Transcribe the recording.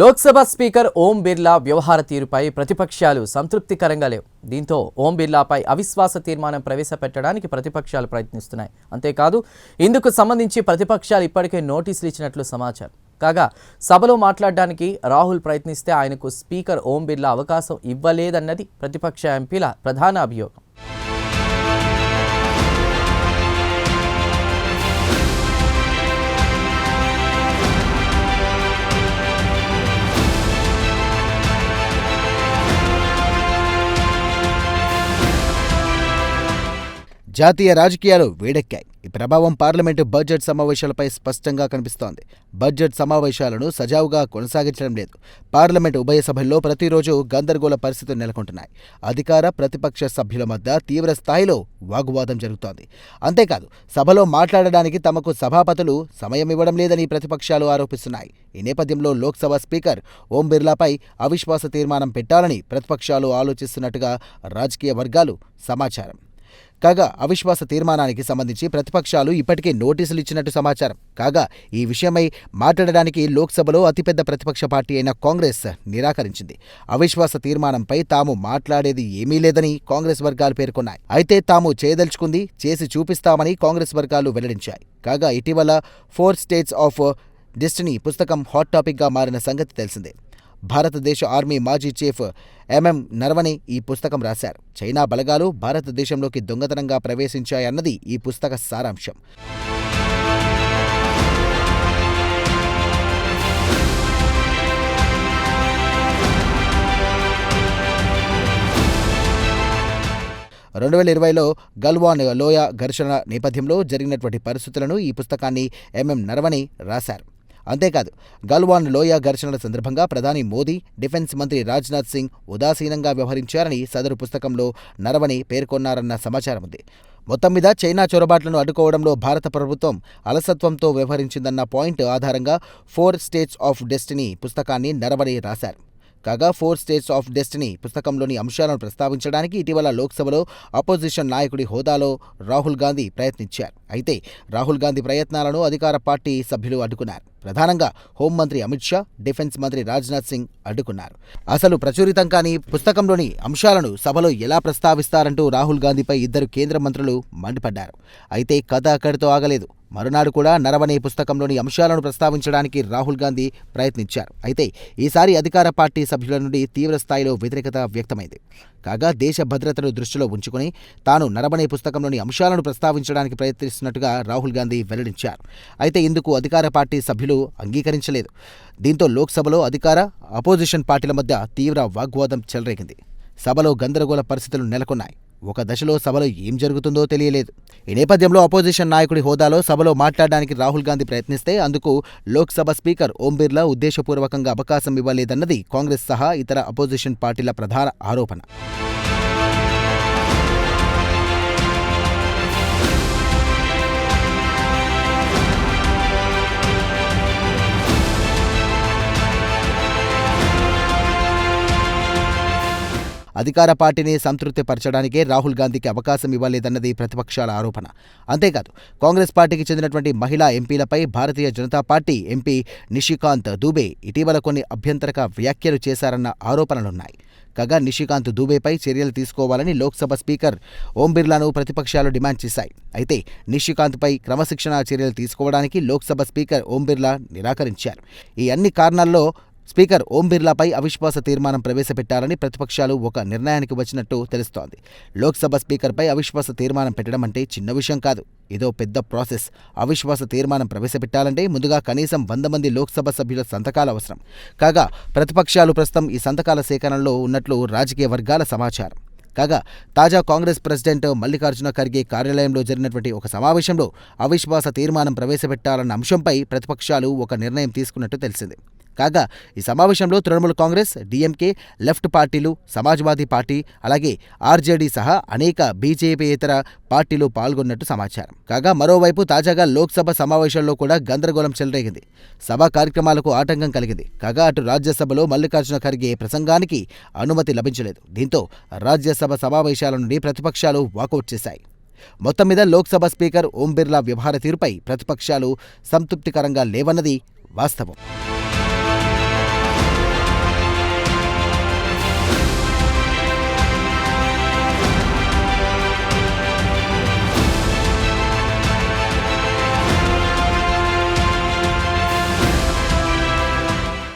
Lok Sabha speaker Om Birla వ్యవహార తీరుపై ప్రతిపక్షాలు సంతృప్తికరంగా లేవు. దీంతో ఓం బిర్లాపై అవిశ్వాస తీర్మానం ప్రవేశపెట్టడానికి ప్రతిపక్షాలు ప్రయత్నిస్తున్నాయి. అంతేకాదు ఇందుకు సంబంధించి ప్రతిపక్షాలు ఇప్పటికే నోటీసులు ఇచ్చినట్లు సమాచారం. కాగా సభలో మాట్లాడడానికి రాహుల్ ప్రయత్నిస్తే ఆయనకు స్పీకర్ ఓం బిర్లా అవకాశం ఇవ్వలేదన్నది ప్రతిపక్ష ఎంపీల ప్రధాన అభియోగం. జాతీయ రాజకీయాలు వేడెక్కాయి. ఈ ప్రభావం పార్లమెంటు బడ్జెట్ సమావేశాలపై స్పష్టంగా కనిపిస్తోంది. బడ్జెట్ సమావేశాలను సజావుగా కొనసాగించడం లేదు. పార్లమెంటు ఉభయ సభల్లో ప్రతిరోజు గందరగోళ పరిస్థితులు నెలకొంటున్నాయి. అధికార ప్రతిపక్ష సభ్యుల మధ్య తీవ్ర స్థాయిలో వాగ్వాదం జరుగుతోంది. అంతేకాదు సభలో మాట్లాడడానికి తమకు సభాపతులు సమయం ఇవ్వడం లేదని ప్రతిపక్షాలు ఆరోపిస్తున్నాయి. ఈ నేపథ్యంలో లోక్సభ స్పీకర్ ఓం బిర్లాపై అవిశ్వాస తీర్మానం పెట్టాలని ప్రతిపక్షాలు ఆలోచిస్తున్నట్టుగా రాజకీయ వర్గాలు సమాచారం. కాగా అవిశ్వాస తీర్మానానికి సంబంధించి ప్రతిపక్షాలు ఇప్పటికే నోటీసులు ఇచ్చినట్టు సమాచారం. కాగా ఈ విషయమై మాట్లాడడానికి లోక్సభలో అతిపెద్ద ప్రతిపక్ష పార్టీ అయిన కాంగ్రెస్ నిరాకరించింది. అవిశ్వాస తీర్మానంపై తాము మాట్లాడేది ఏమీ లేదని కాంగ్రెస్ వర్గాలు పేర్కొన్నాయి. అయితే తాము చేయదలుచుకుంది చేసి చూపిస్తామని కాంగ్రెస్ వర్గాలు వెల్లడించాయి. కాగా ఇటీవల 4 స్టేట్స్ ఆఫ్ డెస్టినీ పుస్తకం హాట్ టాపిక్గా మారిన సంగతి తెలిసిందే. భారతదేశ ఆర్మీ మాజీ చీఫ్ ఎంఎం నరవణే ఈ పుస్తకం రాశారు. చైనా బలగాలు భారతదేశంలోకి దొంగతనంగా ప్రవేశించాయన్నది ఈ పుస్తక సారాంశం. రెండు 2020లో గల్వాన్ లోయ ఘర్షణ నేపథ్యంలో జరిగినటువంటి పరిస్థితులను ఈ పుస్తకాన్ని ఎంఎం నరవణే రాశారు. అంతేకాదు గల్వాన్ లోయ ఘర్షణల సందర్భంగా ప్రధాని మోదీ, డిఫెన్స్ మంత్రి రాజ్నాథ్ సింగ్ ఉదాసీనంగా వ్యవహరించారని సదరు పుస్తకంలో నరవణే పేర్కొన్నారన్న సమాచారం ఉంది. మొత్తం మీద చైనా చొరబాట్లను అడ్డుకోవడంలో భారత ప్రభుత్వం అలసత్వంతో వ్యవహరించిందన్న పాయింట్ ఆధారంగా 4 స్టేట్స్ ఆఫ్ డెస్టినీ పుస్తకాన్ని నరవణే రాశారు. కాగా 4 స్టేట్స్ ఆఫ్ డెస్టినీ పుస్తకంలోని అంశాలను ప్రస్తావించడానికి ఇటీవల లోక్సభలో అపోజిషన్ నాయకుడి హోదాలో రాహుల్ గాంధీ ప్రయత్నించారు. అయితే రాహుల్ గాంధీ ప్రయత్నాలను అధికార పార్టీ సభ్యులు అడ్డుకున్నారు. ప్రధానంగా హోంమంత్రి అమిత్ షా, డిఫెన్స్ మంత్రి రాజ్నాథ్ సింగ్ అడ్డుకున్నారు. అసలు ప్రచురితం కాని పుస్తకంలోని అంశాలను సభలో ఎలా ప్రస్తావిస్తారంటూ రాహుల్ గాంధీపై 2 కేంద్ర మంత్రులు మండిపడ్డారు. అయితే కథ అక్కడితో ఆగలేదు. మరునాడు కూడా నరవణే పుస్తకంలోని అంశాలను ప్రస్తావించడానికి రాహుల్ గాంధీ ప్రయత్నించారు. అయితే ఈసారి అధికార పార్టీ సభ్యుల నుండి తీవ్ర స్థాయిలో వ్యతిరేకత వ్యక్తమైంది. కాగా దేశ భద్రతను దృష్టిలో ఉంచుకుని తాను నరవణే పుస్తకంలోని అంశాలను ప్రస్తావించడానికి ప్రయత్నిస్తున్నట్టుగా రాహుల్ గాంధీ వెల్లడించారు. అయితే ఇందుకు అధికార పార్టీ సభ్యులు అంగీకరించలేదు. దీంతో లోక్సభలో అధికార, అపోజిషన్ పార్టీల మధ్య తీవ్ర వాగ్వాదం చెలరేగింది. సభలో గందరగోళ పరిస్థితులు నెలకొన్నాయి. ఒక దశలో సభలో ఏం జరుగుతుందో తెలియలేదు. ఈ నేపథ్యంలో అపోజిషన్ నాయకుడి హోదాలో సభలో మాట్లాడడానికి రాహుల్ గాంధీ ప్రయత్నిస్తే అందుకు లోక్సభ స్పీకర్ ఓం బిర్లా ఉద్దేశపూర్వకంగా అవకాశం ఇవ్వలేదన్నది కాంగ్రెస్ సహా ఇతర అపోజిషన్ పార్టీల ప్రధాన ఆరోపణ. అధికార పార్టీని సంతృప్తిపరచడానికే రాహుల్ గాంధీకి అవకాశం ఇవ్వలేదన్నది ప్రతిపక్షాల ఆరోపణ. అంతేకాదు కాంగ్రెస్ పార్టీకి చెందినటువంటి మహిళా ఎంపీలపై భారతీయ జనతా పార్టీ ఎంపీ నిషికాంత్ దూబే ఇటీవల కొన్ని అభ్యంతరక వ్యాఖ్యలు చేశారన్న ఆరోపణలున్నాయి. కాగా నిషికాంత్ దూబేపై చర్యలు తీసుకోవాలని లోక్సభ స్పీకర్ ఓం బిర్లాను ప్రతిపక్షాలు డిమాండ్ చేశాయి. అయితే నిషికాంత్పై క్రమశిక్షణా చర్యలు తీసుకోవడానికి లోక్సభ స్పీకర్ ఓం బిర్లా నిరాకరించారు. ఈ అన్ని కారణాల్లో స్పీకర్ ఓం బిర్లాపై అవిశ్వాస తీర్మానం ప్రవేశపెట్టాలని ప్రతిపక్షాలు ఒక నిర్ణయానికి వచ్చినట్టు తెలుస్తోంది. లోక్సభ స్పీకర్పై అవిశ్వాస తీర్మానం పెట్టడం అంటే చిన్న విషయం కాదు. ఇదో పెద్ద ప్రాసెస్. అవిశ్వాస తీర్మానం ప్రవేశపెట్టాలంటే ముందుగా కనీసం 100 మంది లోక్సభ సభ్యుల సంతకాలు అవసరం. కాగా ప్రతిపక్షాలు ప్రస్తుతం ఈ సంతకాల సేకరణలో ఉన్నట్లు రాజకీయ వర్గాల సమాచారం. కాగా తాజా కాంగ్రెస్ ప్రెసిడెంట్ మల్లికార్జున ఖర్గే కార్యాలయంలో జరిగినటువంటి ఒక సమావేశంలో అవిశ్వాస తీర్మానం ప్రవేశపెట్టాలన్న అంశంపై ప్రతిపక్షాలు ఒక నిర్ణయం తీసుకున్నట్టు తెలిసింది. కాగా ఈ సమావేశంలో తృణమూల్ కాంగ్రెస్, డిఎంకే, లెఫ్ట్ పార్టీలు, సమాజ్వాదీ పార్టీ, అలాగే ఆర్జేడీ సహా అనేక బీజేపీయేతర పార్టీలు పాల్గొన్నట్టు సమాచారం. కాగా మరోవైపు తాజాగా లోక్సభ సమావేశాల్లో కూడా గందరగోళం చెలరేగింది. సభా కార్యక్రమాలకు ఆటంకం కలిగింది. కాగా అటు రాజ్యసభలో మల్లికార్జున ఖర్గే ప్రసంగానికి అనుమతి లభించలేదు. దీంతో రాజ్యసభ సమావేశాల నుండి ప్రతిపక్షాలు వాకౌట్ చేశాయి. మొత్తం మీద లోక్సభ స్పీకర్ ఓం బిర్లా వ్యవహార తీరుపై ప్రతిపక్షాలు సంతృప్తికరంగా లేవన్నది వాస్తవం.